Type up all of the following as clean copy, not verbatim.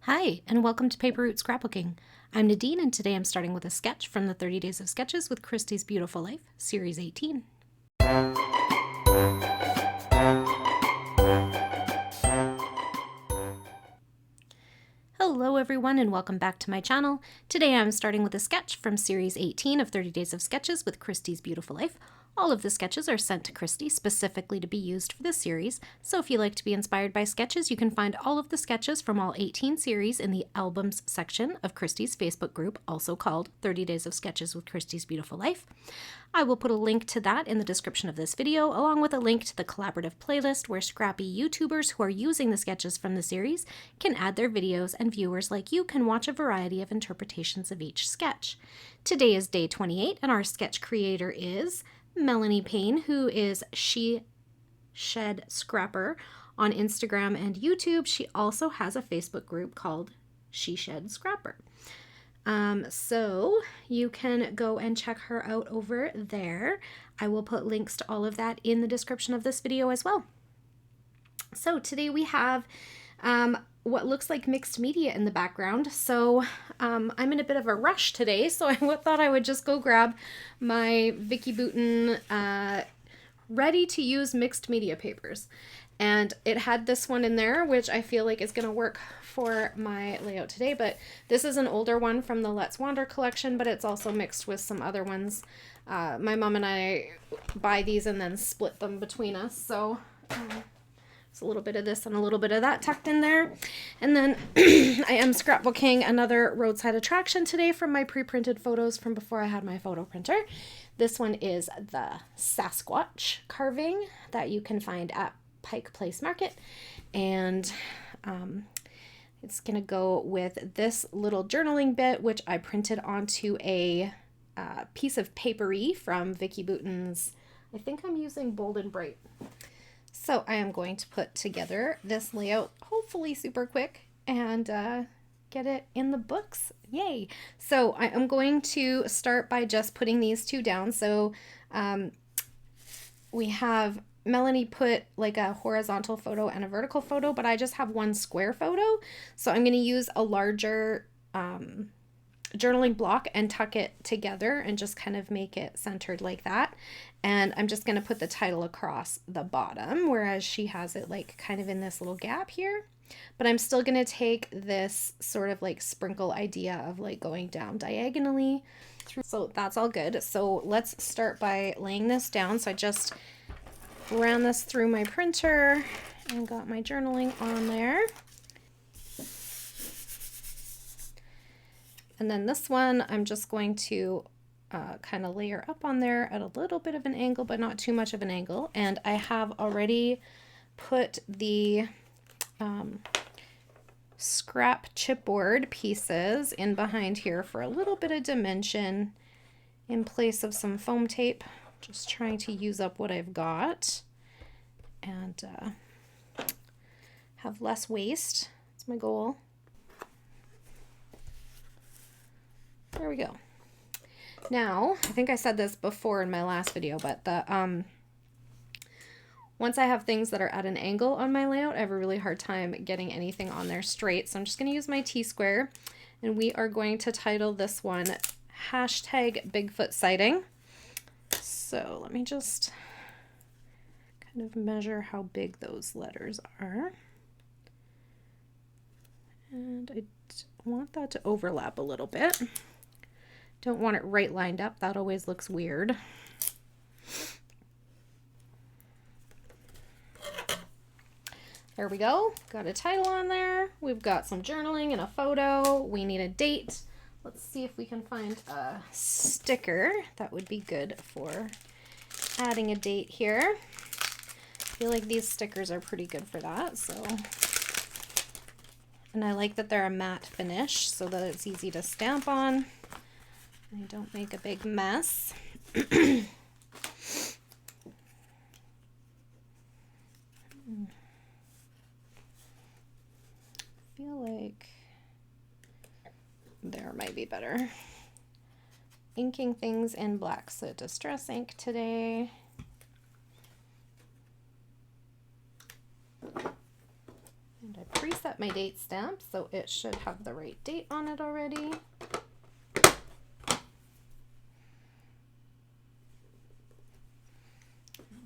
Hi, and welcome to Paper Route Scrapbooking. I'm Nadine, and today I'm starting with a sketch from the 30 Days of Sketches with Christy's Beautiful Life, Series 18. Hello everyone, and welcome back to my channel. Today I'm starting with a sketch from Series 18 of 30 Days of Sketches with Christy's Beautiful Life. All of the sketches are sent to Christy specifically to be used for this series, so if you like to be inspired by sketches, you can find all of the sketches from all 18 series in the Albums section of Christy's Facebook group, also called 30 Days of Sketches with Christy's Beautiful Life. I will put a link to that in the description of this video, along with a link to the collaborative playlist where scrappy YouTubers who are using the sketches from the series can add their videos, and viewers like you can watch a variety of interpretations of each sketch. Today is day 28, and our sketch creator is Melanie Payne, who is She Shed Scrapper on Instagram and YouTube. She also has a Facebook group called She Shed Scrapper. So you can go and check her out over there. I will put links to all of that in the description of this video as well. So today we have what looks like mixed media in the background. So I'm in a bit of a rush today, so I thought I would just go grab my Vicki Boutin ready to use mixed media papers. And it had this one in there, which I feel like is going to work for my layout today. But this is an older one from the Let's Wander collection, but it's also mixed with some other ones. My mom and I buy these and then split them between us. So it's a little bit of this and a little bit of that tucked in there. And then I am scrapbooking another roadside attraction today from my pre-printed photos from before I had my photo printer. This one is the Sasquatch carving that you can find at Pike Place Market, and it's gonna go with this little journaling bit, which I printed onto a piece of papery from Vicki Boutin's. I think I'm using Bold and Bright. So I am going to put together this layout, hopefully super quick, and get it in the books. Yay! So I am going to start by just putting these two down. So we have Melanie put like a horizontal photo and a vertical photo, but I just have one square photo. So I'm going to use a larger journaling block and tuck it together and just kind of make it centered like that. And I'm just going to put the title across the bottom, whereas she has it like kind of in this little gap here. But I'm still going to take this sort of like sprinkle idea of like going down diagonally through. So that's all good. So let's start by laying this down. So I just ran this through my printer and got my journaling on there. And then this one, I'm just going to kind of layer up on there at a little bit of an angle, but not too much of an angle. And I have already put the scrap chipboard pieces in behind here for a little bit of dimension in place of some foam tape. Just trying to use up what I've got and have less waste. That's my goal. There we go. Now, I think I said this before in my last video, but the once I have things that are at an angle on my layout, I have a really hard time getting anything on there straight. So I'm just going to use my T-square, and we are going to title this one #Bigfoot Sighting. So let me just kind of measure how big those letters are. And I want that to overlap a little bit. Don't want it right lined up. That always looks weird. There we go. Got a title on there. We've got some journaling and a photo. We need a date. Let's see if we can find a sticker that would be good for adding a date here. I feel like these stickers are pretty good for that. So, and I like that they're a matte finish so that it's easy to stamp on. I don't make a big mess. I feel like there might be better. Inking things in black soot distress ink today. And I preset my date stamp, so it should have the right date on it already. There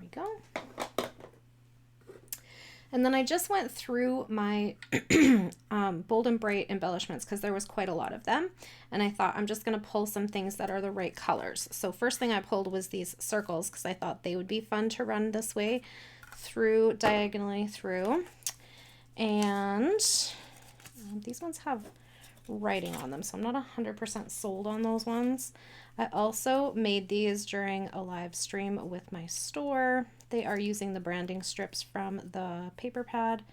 we go. And then I just went through my Bold and Bright embellishments because there was quite a lot of them. And I thought I'm just going to pull some things that are the right colors. So first thing I pulled was these circles because I thought they would be fun to run this way through, diagonally through. And these ones have writing on them, so I'm not 100% sold on those ones. I also made these during a live stream with my store. They are using the branding strips from the paper pad,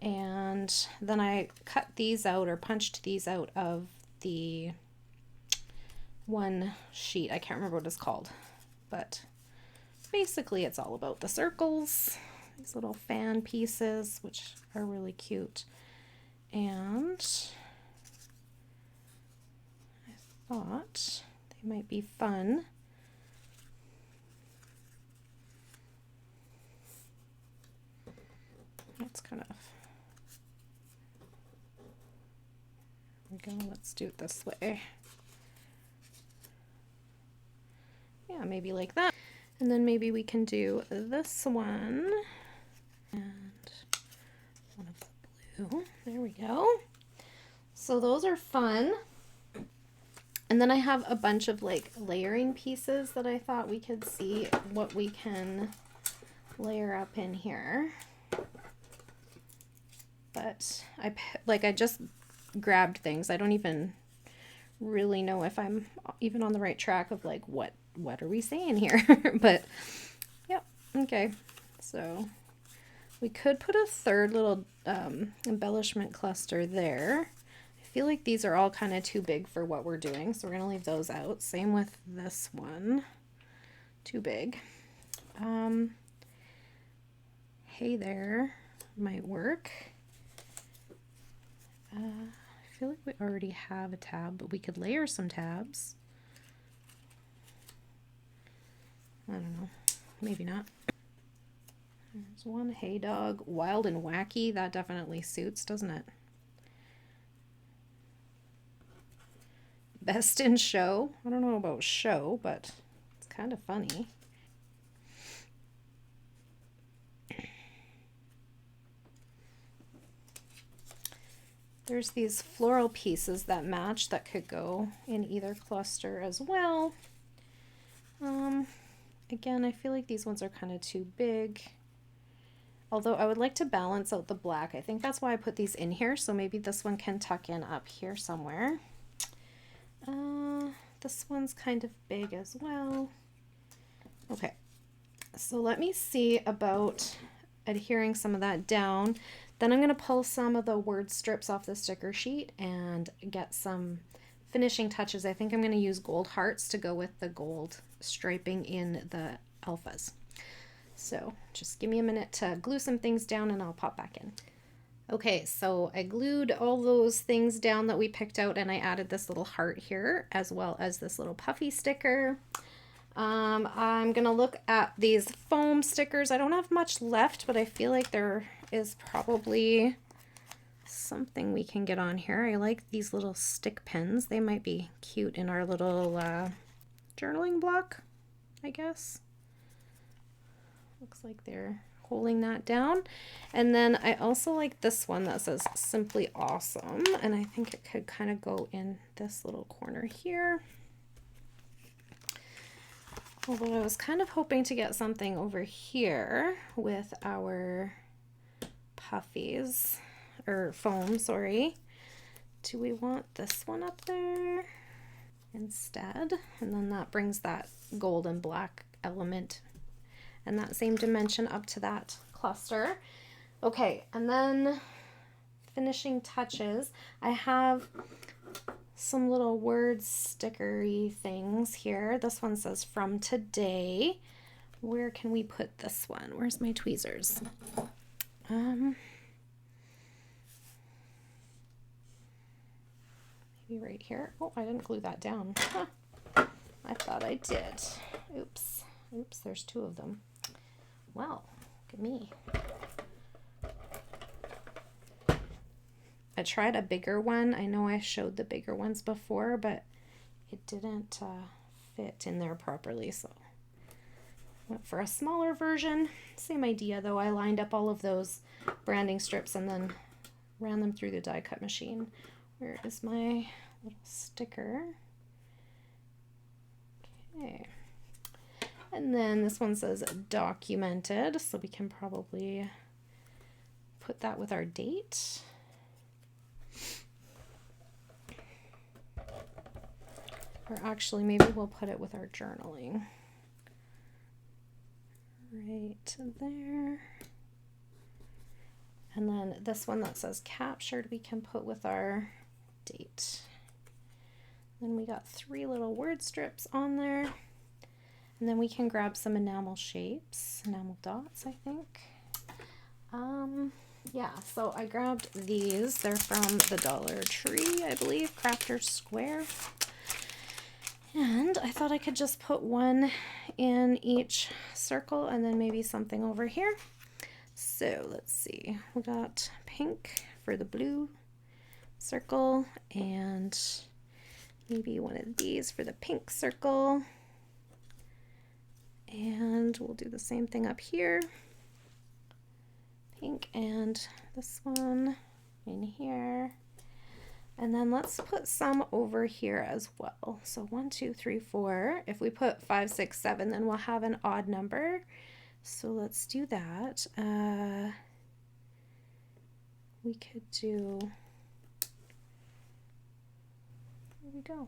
and then I cut these out or punched these out of the one sheet. I can't remember what it's called, but basically it's all about the circles, these little fan pieces, which are really cute. And I thought they might be fun. That's kind of, there we go, let's do it this way. Yeah, maybe like that. And then maybe we can do this one and one of the blue. There we go. So those are fun. And then I have a bunch of like layering pieces that I thought we could see what we can layer up in here. But I just grabbed things. I don't even really know if I'm even on the right track of like what are we saying here. But yep, okay. So we could put a third little embellishment cluster there. I feel like these are all kind of too big for what we're doing, so we're gonna leave those out. Same with this one, too big. Hey there might work. I feel like we already have a tab, but we could layer some tabs. I don't know, maybe not. There's one. Hey dog, wild and wacky. That definitely suits, doesn't it? Best in show. I don't know about show, but it's kind of funny. There's these floral pieces that match that could go in either cluster as well. Again, I feel like these ones are kind of too big. Although I would like to balance out the black. I think that's why I put these in here. So maybe this one can tuck in up here somewhere. This one's kind of big as well. Okay, so let me see about adhering some of that down. Then I'm going to pull some of the word strips off the sticker sheet and get some finishing touches. I think I'm going to use gold hearts to go with the gold striping in the alphas. So just give me a minute to glue some things down and I'll pop back in. Okay, so I glued all those things down that we picked out and I added this little heart here as well as this little puffy sticker. I'm gonna look at these foam stickers. I don't have much left, but I feel like there is probably something we can get on here. I like these little stick pins. They might be cute in our little journaling block, I guess. Looks like they're holding that down. And then I also like this one that says Simply Awesome, and I think it could kind of go in this little corner here. Although I was kind of hoping to get something over here with our puffies, or foam, sorry. Do we want this one up there instead? And then that brings that gold and black element and that same dimension up to that cluster. Okay, and then finishing touches. I have some little word stickery things here. This one says from today. Where can we put this one? Where's my tweezers? Maybe right here. Oh, I didn't glue that down. Huh. I thought I did. Oops. Oops, there's two of them. Well, look at me. I tried a bigger one. I know I showed the bigger ones before, but it didn't fit in there properly, so went for a smaller version. Same idea though. I lined up all of those branding strips and then ran them through the die cut machine. Where is my little sticker? Okay. And then this one says documented, so we can probably put that with our date. Or actually, maybe we'll put it with our journaling. Right there. And then this one that says captured, we can put with our date. Then we got 3 little word strips on there. And then we can grab some enamel shapes, enamel dots, I think. Yeah, so I grabbed these. They're from the Dollar Tree, I believe, Crafter's Square. And I thought I could just put one in each circle and then maybe something over here. So let's see, we got pink for the blue circle and maybe one of these for the pink circle. And we'll do the same thing up here. Pink and this one in here. And then let's put some over here as well. So 1, 2, 3, 4. If we put 5, 6, 7, then we'll have an odd number. So let's do that. We could do, there we go.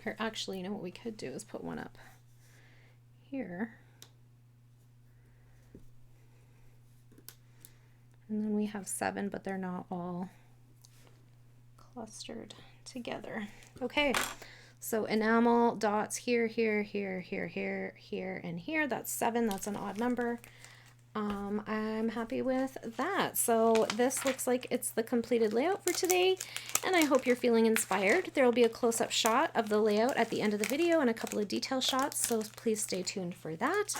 Or actually, you know what we could do is put one up here. And then we have 7, but they're not all clustered together. Okay, so enamel dots here, here, here, here, here, here, and here. That's 7. That's an odd number. I'm happy with that. So this looks like it's the completed layout for today, and I hope you're feeling inspired. There will be a close-up shot of the layout at the end of the video and a couple of detail shots, so please stay tuned for that.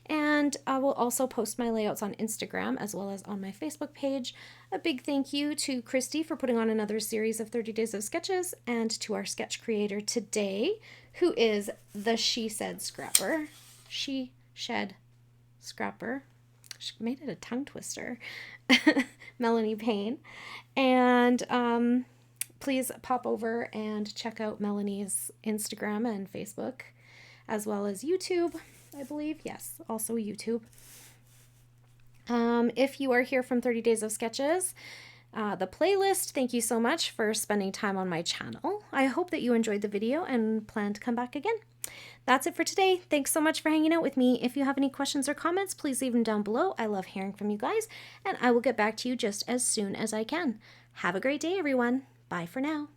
And I will also post my layouts on Instagram as well as on my Facebook page. A big thank you to Christy for putting on another series of 30 Days of Sketches, and to our sketch creator today, who is the She Said Scrapper. She Shed Scrapper. She made it a tongue twister. Melanie Payne. And please pop over and check out Melanie's Instagram and Facebook, as well as YouTube, I believe. Yes, also YouTube. If you are here from 30 Days of Sketches, the playlist, thank you so much for spending time on my channel. I hope that you enjoyed the video and plan to come back again. That's it for today. Thanks so much for hanging out with me. If you have any questions or comments, please leave them down below. I love hearing from you guys, and I will get back to you just as soon as I can. Have a great day, everyone. Bye for now.